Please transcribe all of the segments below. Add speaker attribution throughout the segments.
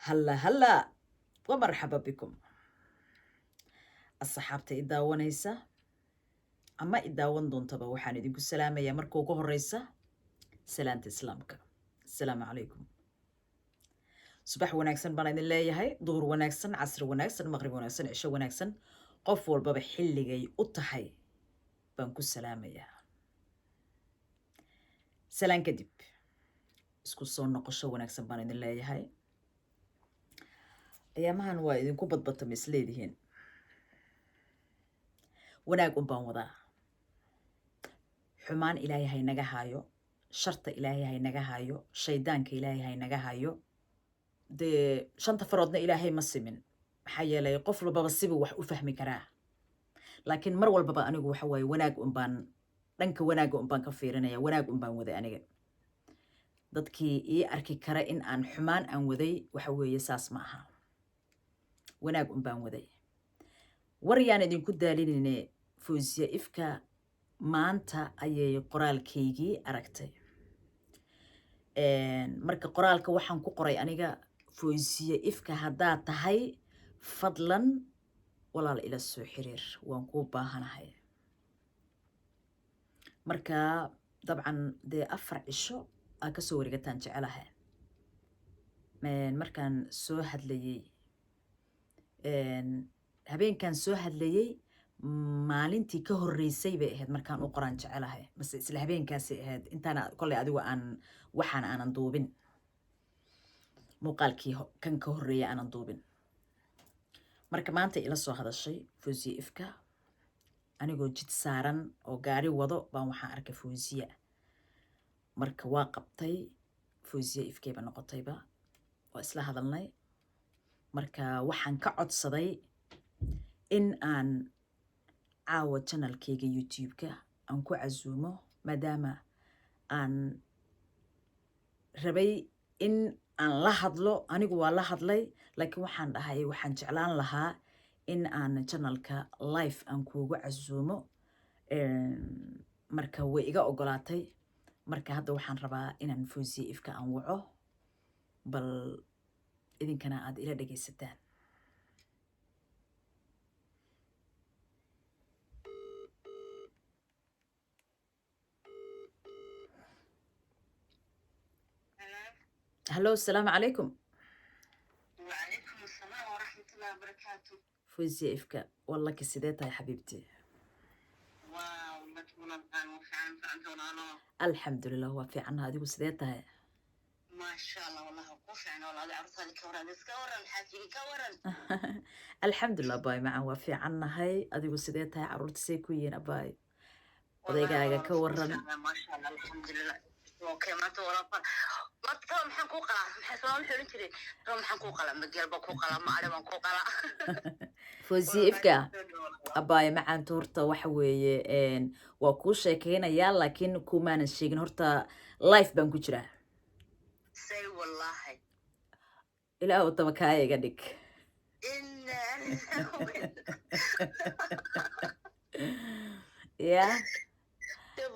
Speaker 1: هلا هلا ومرحبا بكم asxaabta i daawanaysa ama i daawan doontaba waxaan idinku salaamayaa marka ugu horeysa salaanta islaamka asalaamu calaykum subax wanaagsan baan idin leeyahay duhur wanaagsan casri wanaagsan maqrib wanaagsan cisho wanaagsan qof walbaba xilligay u tahay baan ku salaamayaa salaan kadib isku soo noqosho wanaagsan baan idin leeyahay ayaamahan waa idinku badbatama isleedihiin wanaag un baan wadaa xumaan ilaahay haynaga haayo sharta ilaahay haynaga haayo shaydaanka ilaahay haynaga haayo dee shanta faroodna ilaahay ma simin maxaa yeelay qof walbaba sibuu wax u fahmi karaa laakiin mar walbaba anigu waxa waaye wanaag un baan dhanka wanaaga un baan ka fiirinaya wanaag un baan waday aniga dadkii ii arki kara in aan xumaan aan waday waxa weeye saas ma aha wanaag un baan waday war yaan idinku daalinayne Fawziya Ifka maanta ayay qoraalkaygii aragtay marka qoraalka waxaan ku qoray aniga Fawziya Ifka haddaa tahay fadlan walaal ila soo xiriir waan kuu baahanahay marka dabcan dee 4 cisho aa ka soo wareegataan jecelahay markaan soo hadlayay habeenkan soo hadlayay maalintii ka horeysay bay ahayd markaan u qoraan jecelahay bas isla habeenkaasi ahayd intaana kolley adigu aan waxaan aanan duubin muuqaalkii kan ka horeeya aanan duubin marka maanta ila soo hadashay Fawziya Ifka anigoo jid saaran oo gaari wado baan waxaan arkay Fawziya marka waa qabtay Fawziya Ifkayba noqotayba waa isla hadalnay marka waxaan ka codsaday in aan caawa channelkayga YouTube-ka aan ku casuumo maadaama aan rabay in aan la hadlo anigu waa la hadlay laakiin waxaan dhahay waxaan jeclaan lahaa in aan channelka live aan kuugu casuumo marka way iga ogolaatay marka hadda waxaan rabaa inaan Fawziya Ifka aan waco bal idinkana aad ila dhagaysataan هلو السلام عليكم
Speaker 2: وعليكم السلام ورحمة الله وبركاته.
Speaker 1: فوزية إفكا والله كسيدتها يا حبيبتي
Speaker 2: واو مجموعة الآن وفعلا فعلا
Speaker 1: الحمد لله هو في عنها هذه وسيدتها
Speaker 2: ما شاء الله والله وقفعنا والله عرض هذه كورا بس كورا الحاجة كورا
Speaker 1: الحمد لله باي معه وفي عنها هاي هذه وسيدتها عرض سيكوين أباي وديقا كورا
Speaker 2: ما شاء الله الحمد لله اوكي ما تورا ما تطلع محن كو قلا محسوام حلو جري تو محن كو قلا مجال با كو قلا ما اري بان كو قلا
Speaker 1: Fawziya Ifka abaay macaan horta waxa weeye waa ku sheekeynayaa laakiin kumaanan sheegin horta live baan ku jiraa
Speaker 2: say wallahi
Speaker 1: ilaa uu tabakaaga iga dhig yeah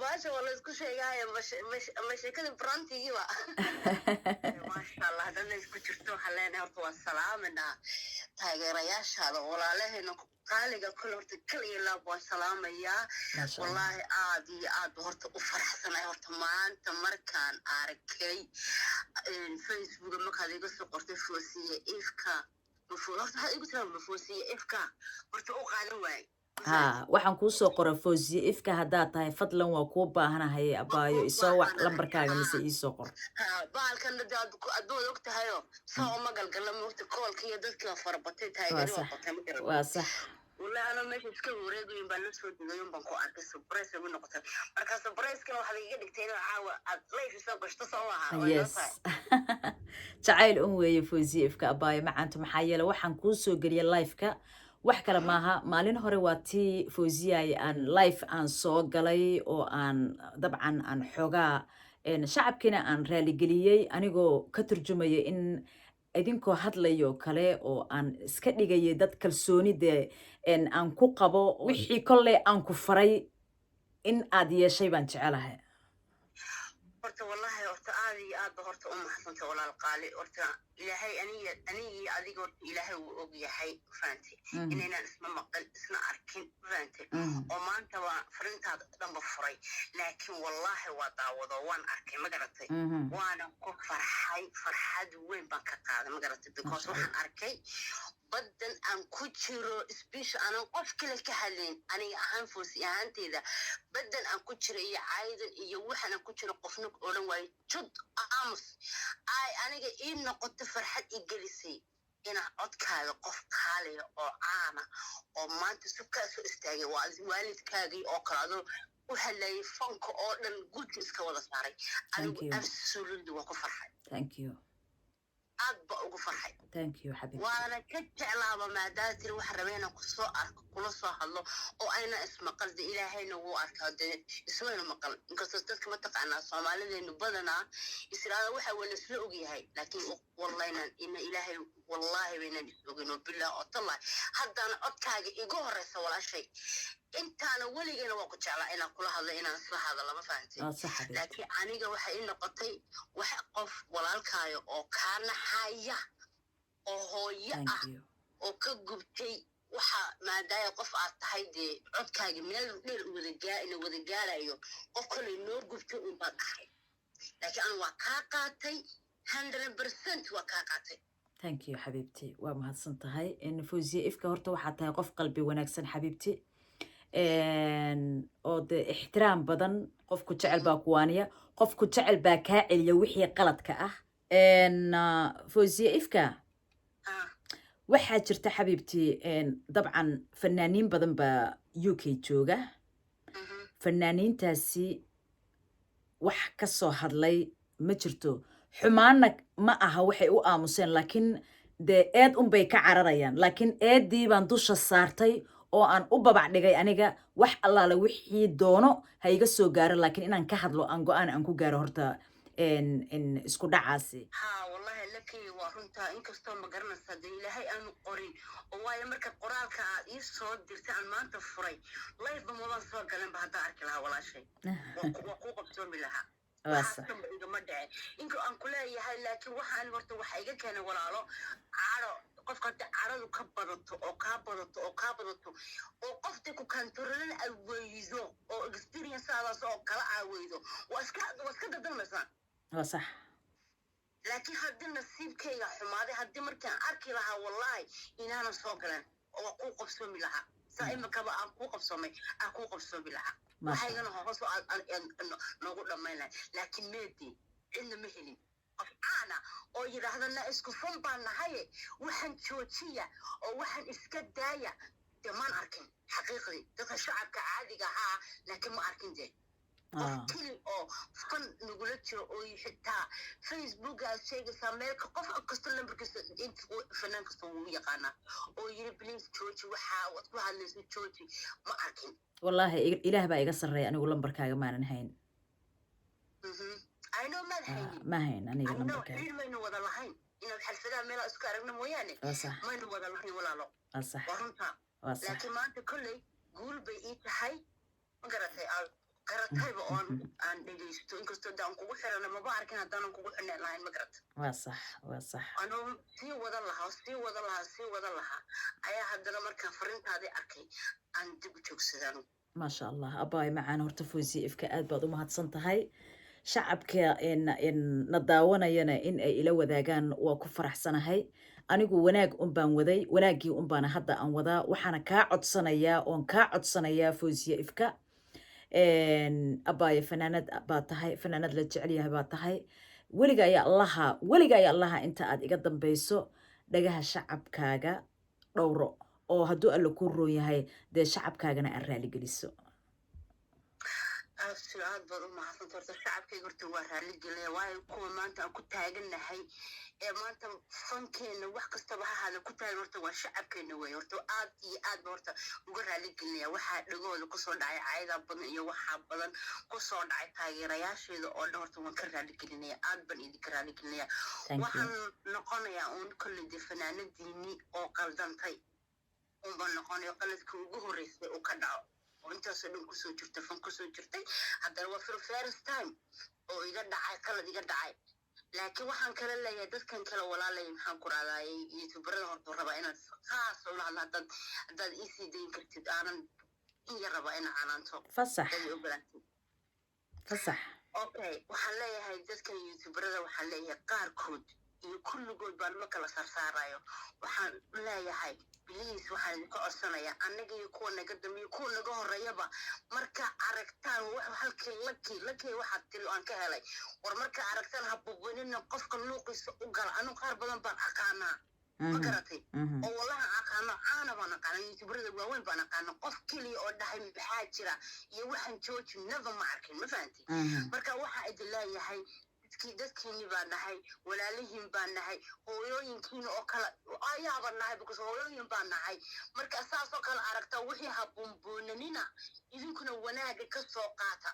Speaker 2: باشا والله اسكو شيء جاي مش كذا برانتي يوا ما شاء الله هذا اسكو شفتوا حلينا هرتوا السلام إن تاجر ياش هذا ولا له إنه قالي كل هرت كل يلا بسلام يا والله عاد هرت أفرح سنة هرت ما أنت مركان أركي فيسبوك ما كذا يقص قرط فوسية إفكا مفروض هذا يقص فوسية إفكا هرت أقال واي
Speaker 1: ها waxaan kuu soo qoray Fawziya Ifka haddaa tahay fadlan waa kuu baahanahay abaayo isoo wax lambarkaaga mise ii soo qor
Speaker 2: baalkan adood og tahayo soo ma galgala moogta koolka iyo dadka farabatay taagari waa batay ma garan
Speaker 1: waa sax
Speaker 2: والله أنا ماشي إسكال وريدوين بنفس اليوم بنكو أركي سبريس من نقطة مركز سبريس كانوا حد يجي دكتور عاوة ليش يسوق اشتصوها
Speaker 1: yes jacayl weeye Fawziya Ifka abaayo macaantu maxaa yeelay waxaan kuu soo geliyay live-ka wax kale maaha maalin hore waa tii Fawziya aan live aan soo galay oo aan dabcan aan xogaa shacabkina aan raali geliyay anigoo ka turjumayay in idinkoo hadlayo kale oo aan iska dhigayay dad kalsoonida aan ku qabo wixii kolley aan ku faray in aad yeeshay baan jecelahay
Speaker 2: horta wallahi horta aad iyo aad ba horta u maxsanta walaal qaali horta ilaahay anigii adiga horta ilaahay wuu og yahay fahanti inaynaan isma maqal isna arkin fahanti oo maanta waa farintaada dhanba furay laakiin wallahi waa daawado waan arkay ma garatay waana ku farxay farxad weyn baan ka qaaday ma garatay because waxaan arkay baddan aan ku jiro isbiisha aanan qof kale ka hadlayn aniga ahaan foosi ahaanteeda baddan aan ku jiro iyo caydan iyo waxaan aan ku jiro qofna odhan waayo jud aamus ay aniga ii noqoto farxad ii gelisay inaa codkaaga qof qaaliya oo caana oo maanta si kaa soo istaagay waa waalidkaagii oo kale adoo u hadlayay fanka oo dhan guudka iska wada saaray anigu absolutely waa ku farxay
Speaker 1: thank you
Speaker 2: aad ba ugu farxay
Speaker 1: thank you xabiibti
Speaker 2: waana ka jeclaaba maadaama tiri waxa rabay inaan kusoo arko kula soo hadlo oo ayna ismaqal de ilaahayna wuu arkaa de ismayna maqal inkastoo dadka mataqaanaa soomaalideenu badanaa israada waxa waa laisla ogyahay laakiin wallaynan ina ilaahay wallahi baynan isogin oo bilah oo tallahi haddana codkaaga igu horeysa walaashay intaana weligayna waa ku jeclaa inaan kula hadlo inaan isla hadalo ma fahanti laakiin aniga waxay ii noqotay wax qof walaalkaayo oo kaa naxaya oo hooyo ah oo ka gubtay waxa maadaaya qof aad tahay dee codkaaga meel dheer wada gaarayo qof kale noo gubtay un baad ahay laakiin aan waa kaa qaatay 100% waa kaa qaatay
Speaker 1: thank you xabiibti waa mahadsan tahay Fawziya ifka horta waxaa tahay qof qalbi wanaagsan xabiibti oo de ixtiraam badan qofku jecel baa kuwaaniya qofku jecel baa kaa celiya wixii qaladka ah Fawziya ifka waxaa jirta xabiibti dabcan fanaaniin badan baa UK jooga fanaaniintaasi wax ka soo hadlay ma jirto xumaana ma aha waxay u aamuseen laakiin dee eed unbay ka cararayaan laakiin eeddii baan dusha saartay oo aan u babac dhigay aniga wax allaala wixii doono ha iga soo gaaro laakiin inaan ka hadlo aan go-aan aan ku gaaro horta isku dhacaasi
Speaker 2: ها والله لك وارنتا إنك استوى مقرنا صدق إلهي أنا قرين ووايا مركب قرالك يسود درتان ما أنت فري الله يبقى موضوع سوى قلن بهذا أرك لها ولا شيء وقوق بسوم لها وحاسم إذا ما دعي إنك أنكلها يهاي لكن وحان ورتو وحيقا كان ولا له عارو qofka caradu ka badato oo ka badato oo qofku kan turlan aweydo oo experience aadaas oo kala aaweydo waa iska dadalmaysan
Speaker 1: waa sax
Speaker 2: laakiin haddii nasiibkayga xumaaday haddii markaan arki lahaa wallahi inaana soo galan oo ku qabsoomi lahaa saa imakaba aan ku qabsoomi lahaa waxaygana hoos noogu dhammaynay laakiin meedii cidna ma helin أنا أو يرهدنا إسكفون بانهاي وحن شوتية أو وحن إسكداية كمان أركن حقيقي ده الشعب كعادي جها لكن ما أركن ده كل أو فن نقولت أو يحتى فيسبوك شيء سامر كقف كستلم بركست أنت فنان كستوي قانا أو يربليس شوتي وحا وتروح على شوتي ما أركن
Speaker 1: والله إله بقى يقصر أنا أقول لهم بركة ما نهين
Speaker 2: I know
Speaker 1: ما هين أنا يقول لك
Speaker 2: ما إنه وضع لحين إنه الحلفة ملا أسكارنا موياني ما إنه وضع لحين ولا لا
Speaker 1: صح
Speaker 2: ورنتا لكن ما أنت كله قول بيت حي ما قرأتي بقون عن ديستو إنك استدعون كوخر أنا ما بعرف أنا دانا كوخر إن لاين ما قرأت
Speaker 1: وصح
Speaker 2: أنا سي وضع لها أيها هذا مركب فرنت هذه أكيد عندي بتشوك سدانو
Speaker 1: ما شاء الله أباي معانا هرتفوزي إفكاءات بعض ما هتصنتهاي shacabka na daawanayana in ay ila wadaagaan waa ku faraxsanahay anigu wanaag un baan waday wanaagii un baan hadda aan wadaa waxaana kaa codsanayaa Fawziya ifka abaaye fanaanad baa tahay fanaanad la jecel yahay baa tahay weliga ayaa allaha inta aad iga dambayso dhagaha shacabkaaga dhowro oo hadduu alla ku roon yahay dee shacabkaagana aan raali geliso
Speaker 2: سؤال بعض ما حصل ترى الشعب كي قلت وراها لقي واي كون ما أنت كنت هاجنا هاي ما أنت فنكين وحق استباح هذا كنت هاجنا والشعب كي نوي ورتو آد ورتو وقرها لقي واحد لقول قصور دعي عايزة بن واحد بدن قصور دعي تاجر ياش إذا أول ورتو وكرها لقي آد بن إذا كرها لقي وحن نقنا يا أون كل دي فنان ديني أو قلدان تاي وبن نقنا يقلد كوجه رئيس وكداو oo intaasoo dhan kusoo jirtay fan kusoo jirtay haddana waa for first time oo iga dhacay qalad iga dhacay laakiin waxaan kala leeyahay dadkan kale walaalay maxaan ku raadaayay youtuberada horta rabaa inaad khaas ula hadla haddaad iisii dayn kartid aanan in yar rabaa ina canaanto
Speaker 1: fasax
Speaker 2: ay ogolaatid
Speaker 1: fasax
Speaker 2: okay waxaan leeyahay dadkan youtuberada waxaan leeyahay qaarkood iyo kulligood baan ma kala sarsaarayo waxaan leeyahay biliis waxaan idinka codsanayaa annaga iyo kuwa naga dambeeyo kuwa naga horreeyaba marka aragtaan halkii lakii waxaad tiri aan ka helay war marka aragtaan ha bubinina qofka luuqiisa u gala anu qaar badan baan aqaanaa ma garatay oo wallahi aqaano caana baan aqaana youtuberada waaweyn baan aqaana qof keliya oo dhahay maxaa jira iyo waxaan jooji never ma arkin ma fahanti marka waxaa idin leeyahay dadkiini baan nahay walaalihiin baan nahay hooyooyinkiina oo kale ayaabaan nahay because hooyooyin baan nahay marka saasoo kale aragta wixii ha buunbuunanina idinkuna wanaaga ka soo qaata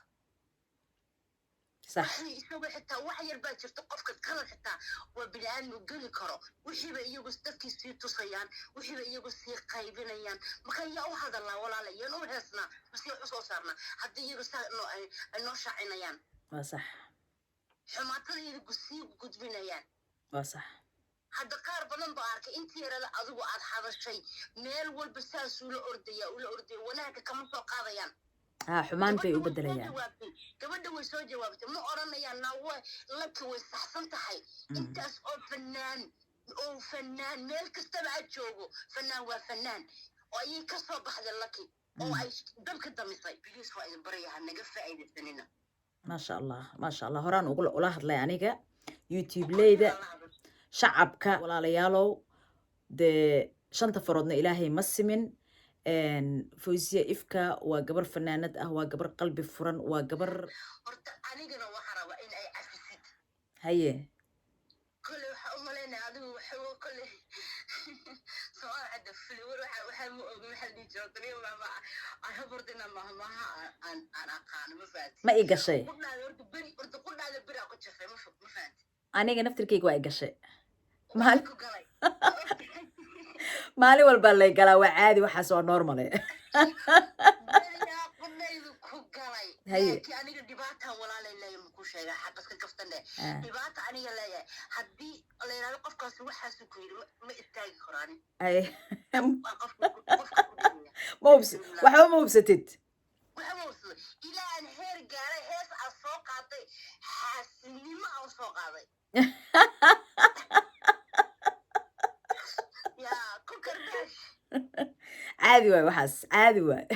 Speaker 2: isagoo xitaa wax yar baa jirta qofka kala xitaa waa bini-aadmu geli karo wixiiba iyagu dadkii sii tusayaan wixiiba iyagu sii qaybinayaan marka yaa u hadalnaa walaala yaan u heesnaa masii wax usoo saarnaa haddii iyagu saa ay noo shaacinayaan
Speaker 1: waa sax
Speaker 2: xumaatada iyagu sii gudbinayaan
Speaker 1: waa sax
Speaker 2: hadda qaar badan baa arkay intii yarada adigu aad hadashay meel walba saasuu ula ordaya wanaagga kama soo qaadayaan
Speaker 1: xumaan bay u bedelayaan
Speaker 2: gabadha way soo jawaabtay ma oranayaan nawa laki way saxsan tahay intaas oo fanaan meel kastaba ha joogo fanaan waa fanaan oo ayay ka soo baxday laki oo ay dabka damisay biliis waa idin barayaha naga faa'iidaysanina
Speaker 1: maasha allah horaan ula hadlay aniga youtube leyda shacabka walaalayaalow dee shanta faroodna ilaahay ma simin Fawziya Ifka waa gabar fanaanad ah waa gabar qalbi furan waa gabar
Speaker 2: horta anigana waxaa rabaa in ay cafisid
Speaker 1: haye
Speaker 2: kole waxaa u malaynaya adigu waxaa kole soo cadda filiwar waxaa ma ogi maxaa dhihi jiro taniyo mama ahbordina mahmaha aan aqaano ma fahanti
Speaker 1: ma i gashay
Speaker 2: horta qudhaada beri ku jafay ma fahanti
Speaker 1: aniga naftirkeyga waa i gashay maalin walbaa lay galaa waa caadi waxaas waa normale
Speaker 2: laakiin aniga dhibaataan walaalay leeyahay makuu sheega xaqaska kaftane dhibaata aniga leeyahay haddii la yidhahdo qofkaasi waxaasu ku yidhi ma istaagi karo ani
Speaker 1: waxba ma hubsatid
Speaker 2: ilaa aan heer gaaray hees aan soo qaaday xaasinimo aan soo qaaday
Speaker 1: caadi waay waxaas caadi waay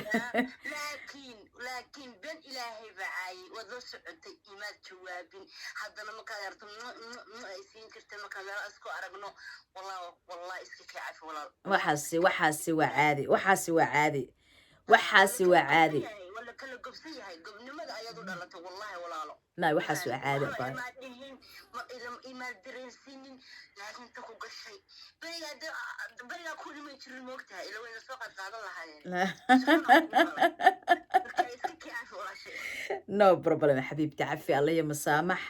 Speaker 2: laakiin ben ilaahay baa caayay waad la socotay imaad jawaabin haddana markaad arto ay siin jirtay markaan meelo isku aragno wallah iska kii cafi walaal
Speaker 1: waxaasi waa caadi waxaasi waa caadi
Speaker 2: wala kala gobsan yahay gobnimada ayaad u dhalatay wallahi walaalo
Speaker 1: naay waxaas waa caadi baa
Speaker 2: imaad dareensiinin laakiin ta ku gashay berigaa ku dhimay jirin moogtahay ila wayna soo qadqaadan lahaayeen
Speaker 1: no problem xabiibti cafi alla iyo masaamax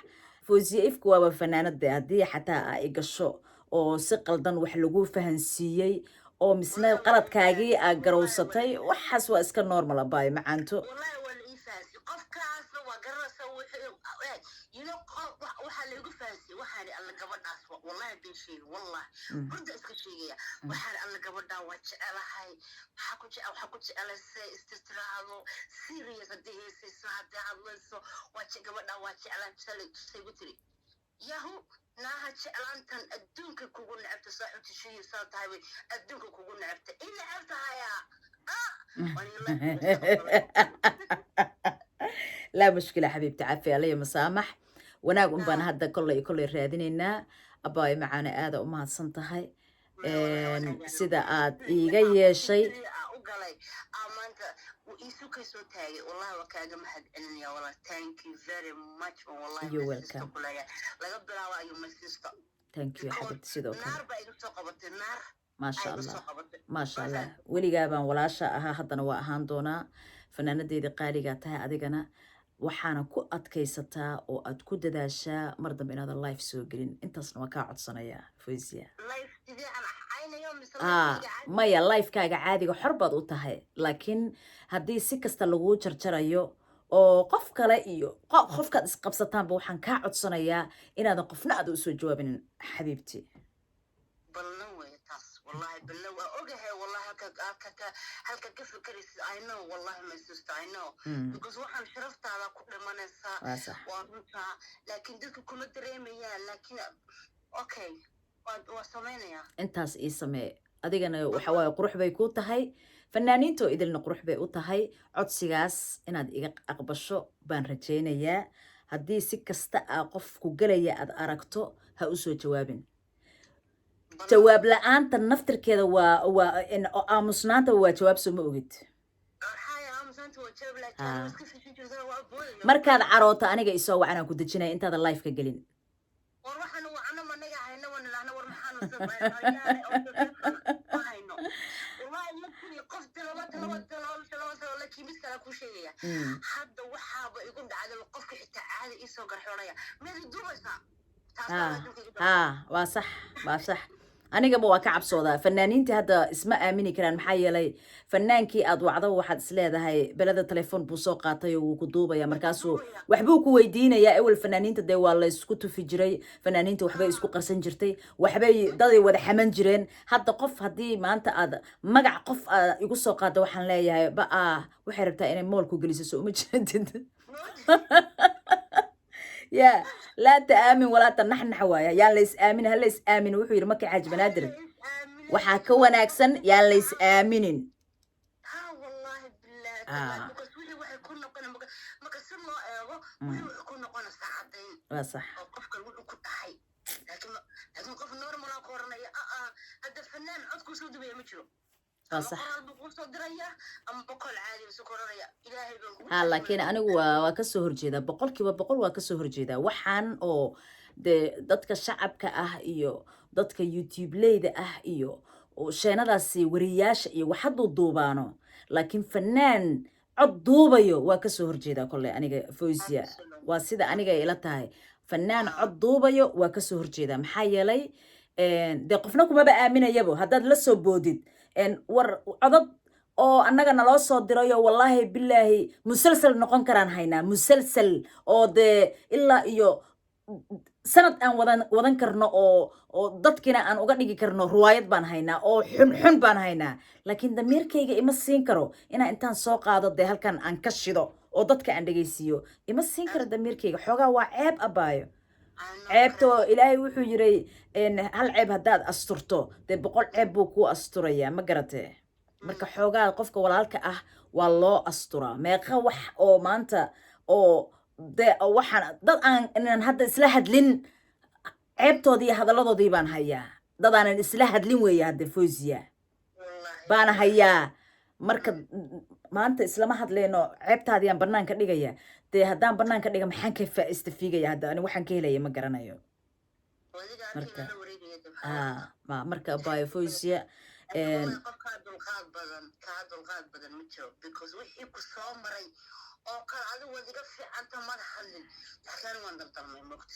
Speaker 1: Fawziya Ifka waaba fanaanada haddii xataa ay gasho oo si qaldan wax lagu fahansiiyey oo misna qaladkaagii aad garowsatay waxaas waa iska normal abaay macaanto
Speaker 2: waxaa laygu fahansiiyey waxaani alla gabadhaas wallahi been sheegi wallahi horda iska sheegaya waxaani alla gabadhaa waa jecelahay waxaa ku jecelaysay istiraado serious haddii heesayso haddii hadlayso gabadhaa waa jeclaan saygu tiri yahu naaha jeclaantan adduunka kugu necabta saaxibtishiyi saa tahay way adduunka kugu necabta in necabtahayaa
Speaker 1: لا مشكلة حبيبتي عافية علي مسامح وناق بان هذا كله رادينينا أباي معانا هذا وما صنتهاي سيدا آد إيجا شيء
Speaker 2: والله وكاجا محد إني والله thank you very much والله
Speaker 1: you're welcome
Speaker 2: لقد بلاوا يوم السيستم
Speaker 1: thank you حبيبتي سيدو
Speaker 2: نار بقى يسوق النار
Speaker 1: ما شاء الله ما شاء الله ولي جابان ولا شاء هذا نوا هاندونا fanaanadeeda qaaliga tahay adigana waxaana ku adkaysataa oo aad ku dadaashaa mar dambe inaadan live soo gelin intaasna waa kaa codsanayaa Fawziya
Speaker 2: live sidii aan caynayo mise
Speaker 1: aa
Speaker 2: laftiga caadi
Speaker 1: maya lifekaaga caadiga xor baad u tahay laakiin haddii si kasta laguu jarjarayo oo qof kale iyo qofkaad isqabsataanba waxaan kaa codsanayaa inaadan qofna aad usoo jawaabinin xabiibti
Speaker 2: ballan weeye taas wallahi ballan waa ogahay wallahi halka ka fikeraysid I know wallahi my sister I know because waxaan sharaftaada ku dhimanaysaa
Speaker 1: waa sax
Speaker 2: waa runtaa laakiin dadka kuma dareemayaan laakiin okay waa samaynayaa
Speaker 1: intaas ii samee adigana waxa waaye qurux bay kuu tahay fanaaniintoo idilna qurux bay u tahay codsigaas inaad iga aqbasho baan rajaynayaa haddii si kasta aa qof ku gelaya aad aragto ha usoo jawaabin jawaab la-aanta naftirkeeda waa aamusnaanta waa jawaab soo ma ogid markaad carooto aniga isoo wacanaan ku dejinaya intaadan lifeka gelin
Speaker 2: war waxaan wacno managa hayno wanilahna war maxaanu samayno qof la kiimid kala ku sheegaya hadda waxaaba igu dhacday qofka xitaa caadi isoo garxoonaya mid dubaysaa
Speaker 1: waa sax waa sax anigaba waa ka cabsoodaa fanaaniintii hadda isma aamini karaan maxaa yeelay fanaankii aad wacdo waxaad isleedahay beleda telefoon buu soo qaatay oo wuu ku duubaya markaasuu waxbuu ku weydiinayaa ewel fanaaniinta dee waa la isku tufi jiray fanaaniinta waxbay isku qarsan jirtay waxbay daday wada xaman jireen hadda qof haddii maanta aad magac qof aad igu soo qaado waxaan leeyahay waxay rabtaa inay moolku geliso soo uma jeedid يا لا تآمن ولا تنحنح وايا يا ليس آمن هل ليس آمن وحي رمك حاج بنادر وحاكا وناكسن يا ليس آمنين
Speaker 2: ها والله بالله مكسولي waxay ku noqon makasir loo eego wuxuu ku noqon saacadayn
Speaker 1: waa sax
Speaker 2: qofka wuxuu ku tahay laakiin qof normal ah qoranaya hada fanaan cod ku soo dubay ma jiro
Speaker 1: صح
Speaker 2: ها
Speaker 1: لكن أنا وكسر هرجيدا بقول كي بقول وكسر هرجيدا وحن أو دتك الشعب كأهيو دتك يوتيوب ليدا أهيو وشينا داسي ورياش إيو وحد الضوبانو لكن فنان عضوبيو وكسر هرجيدا كله أنا فوزيا وسيدا أنا جاي لتاي فنان عضوبيو وكسر هرجيدا محيلي ده قفناكم ما بقى آمنة يبو هذا لسه بوديد war codad oo annaga naloo soo dirayo wallahi billahi musalsal noqon karaan haynaa musalsal oo de ilaa iyo sanad aan wadan karno oo dadkina aan uga dhigi karno ruwaayad baan haynaa oo xun baan haynaa laakiin damiirkayga ima siin karo inaan intaan soo qaado de halkan aan ka shido oo dadka aan dhageysiiyo ima siin karo damiirkayga xoogaa waa ceeb abaayo ceebto ilaahay wuxuu yiray hal ceeb haddaad asturto dee 100 ceeb buu ku asturayaa ma garatee marka xoogaa qofka walaalka ah waa loo asturaa meeqa wax oo maanta oo de waxaan dad aan hadda isla hadlin ceebtoodii iyo hadalladoodii baan hayaa dad aanan isla hadlin weeye hadda Fawziya baan hayaa marka maanta islama hadleeno ceebtaadii aan banaanka dhigaya dee haddaan banaanka dhiga maxaan ka faa'iistafiigaya hadda ani waxaan ka helaya ma garanayo marka baayo Fawziya
Speaker 2: qofka dulqaad badan ma jiro because wixii ku soo maray oo kala adigu wadiga fiicanta ma hadlin laakiin waan daltamay maqti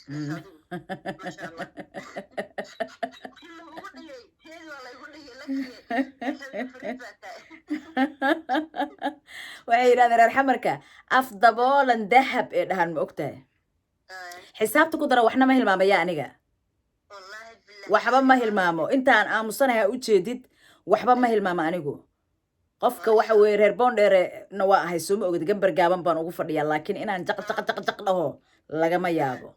Speaker 2: ma sha Allah
Speaker 1: waxay yiraahdeen reer xamarka af daboolan dahab ee dhahan ma ogtahay xisaabta ku dara waxna ma hilmaamaya aniga waxba ma hilmaamo intaan aamusanahay u jeedid waxba ma hilmaamo anigu qofka waxa weeye reer boondheere na waa ahay soo ma ogid gambar gaaban baan ugu fadhiyaa laakiin inaan jaq dhaho lagama yaabo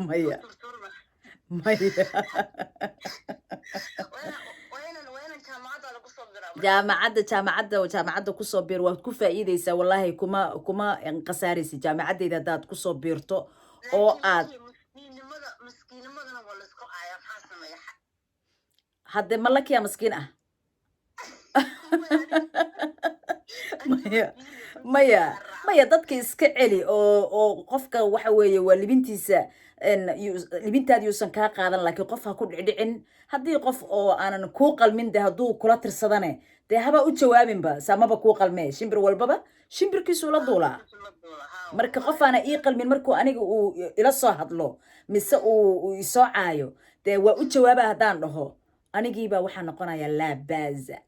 Speaker 1: maya jaamacadda kusoo biir waad ku faa'iideysaa wallahi kuma qasaaraysi jaamacaddeeda haddaad kusoo biirto oo aad hadde malakiya maskiin ah maya dadka iska celi oo qofka waxa weeye waa libintiisa libintaadi uusan kaa qaadan laakiin qof ha ku dhicdhicin haddii qof oo aanan kuu qalmin de hadduu kula tirsadane dee haba u jawaabinba saamaba kuu qalmee shimbir walbaba shimbirkiisuu la duulaa marka qof aana ii qalmin markuu aniga uu ila soo hadlo mise uu isoo caayo dee waa u jawaaba haddaan dhaho anigiibaa waxaa noqonaya laa baaza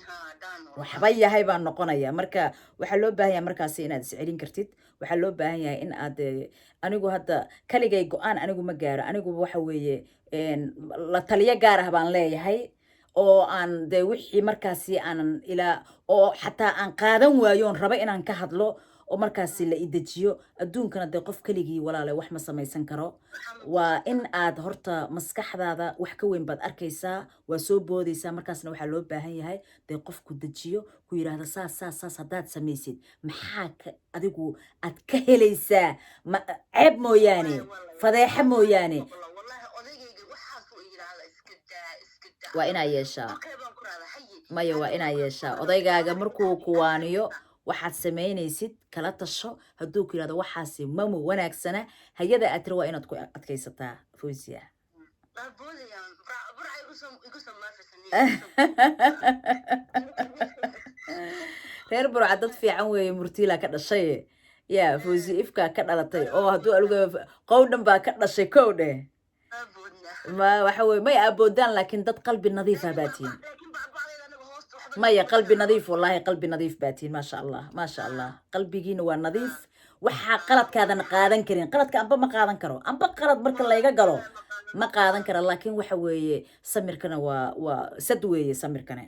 Speaker 2: ها دان والله
Speaker 1: waxba yahay baan noqonaya marka waxaa loo baahan yahay markaasi inaad iscelin kartid waxaa loo baahan yahay in aad anigu hadda kaligay go-aan anigu ma gaaro anigu waxa weeye la taliyo gaar ah baan leeyahay oo aan de wixii markaasi aanan ilaa oo xataa aan qaadan waayoon raba inaan ka hadlo oo markaasi la idejiyo adduunkana dee qof keligii walaale wax ma samaysan karo waa in aad horta maskaxdaada wax ka weyn baad arkaysaa waa soo boodaysaa markaasna waxaa loo baahan yahay dee qofku dejiyo ku yidhaahda saas haddaad samaysid maxaa adigu aad ka helaysaa ceeb mooyaane fadeexa mooyaane
Speaker 2: والله odagayga waxaas uu yiraahdo iska daa
Speaker 1: waa inaa yeeshaa
Speaker 2: okay baan ku raada hayi
Speaker 1: maya waa inaa yeeshaa odaygaaga markuu kuwaaniyo waxaad samaynaysid kala tasho hadduu ku yidhahdo waxaasi mamu wanaagsana hayada aad tiri waa inaad ku adkaysataa Fawziya reer burca dad fiican weeye murtiila ka dhashay ya Fawzi ifka ka dhalatay oo hadduu aluga qowdhan baa ka dhashay kowdhe ma waxa weeye may aboodaan laakiin dad qalbi nadiif ah baatiin maya qalbi nadiif wallahi qalbi nadiif baatiin ma sha allah qalbigiina waa nadiif waxaa qaladkaadan qaadan karin qaladka amba ma qaadan karo amba qalad marka layga galo ma qaadan karo laakiin waxa weeye samirkana waa sad weeye samirkana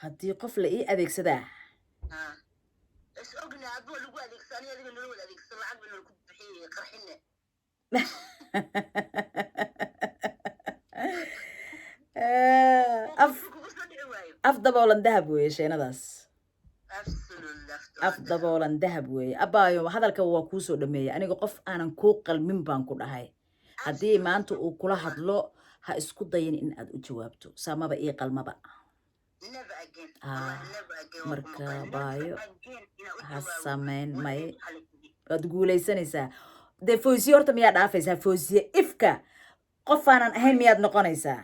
Speaker 1: haddii qof la ii adeegsadaa af daboolan dahab weeye sheenadaas af daboolan dahab weeye abaayo hadalka waa kuu soo dhameeyay aniga qof aanan kuu qalmin baan ku dhahay haddii maanta uu kula hadlo ha isku dayin in aad u jawaabto saamaba ii qalmaba marka baayo ha samayn may waad guulaysanaysaa dee Fawziya horta miyaa dhaafaysaa Fawziya ifka qof aanan ahayn miyaad noqonaysaa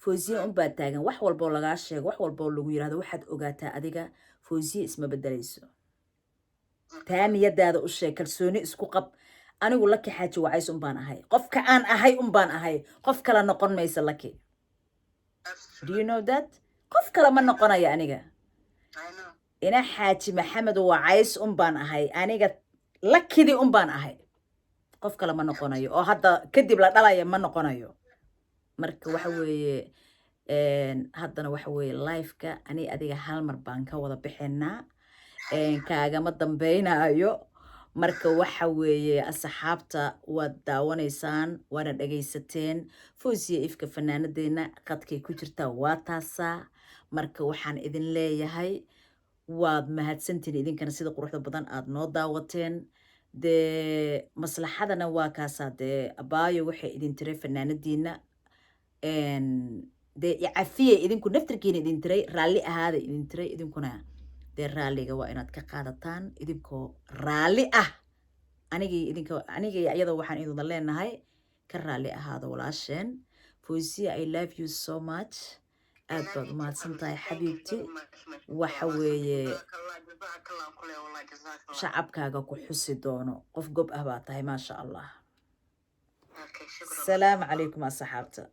Speaker 1: Fawziya unbaa taagan wax walboo lagaa sheego wax walboo lagu yidhahdo waxaad ogaataa adiga Fawziya isma bedelayso taa niyadaada u sheeg kalsooni isku qab anigu laki xaaji wacays unbaan ahay qofka aan ahay unbaan ahay qof kale noqon maysa laki do you know that qof kale ma noqonayo aniga ina xaaji maxamed wacays unbaan ahay aniga lakidii unbaan ahay qof kale ma noqonayo oo hadda kadib la dhalaya ma noqonayo marka waxa weeye haddana waxa weeye lifeka ani adiga hal mar baan ka wada bixinaa kaagama dambaynayo marka waxa weeye asxaabta waad daawanaysaan waana dhagaysateen Fawziya ifka fanaanadeena qadkay ku jirtaa waa taasaa marka waxaan idin leeyahay waad mahadsantiin idinkana sida quruxda badan aad noo daawateen dee maslaxadana waa kaasaa dee abaayo waxay idin tiray fanaanadiina dee cafiye idinku naftirkiina idin tiray raalli ahaada idin tiray idinkuna dee raalliga waa inaad ka qaadataan idinkoo raalli ah anigii iyadoo waxaan idin leenahay ka raalli ahaada walaasheen Fawziya I love you so much aad baad u mahadsan tahay xabiibti waxa weeye shacabkaaga ku xusi doono qof gob ah baa tahay maasha allah salaamu calaykum asxaabta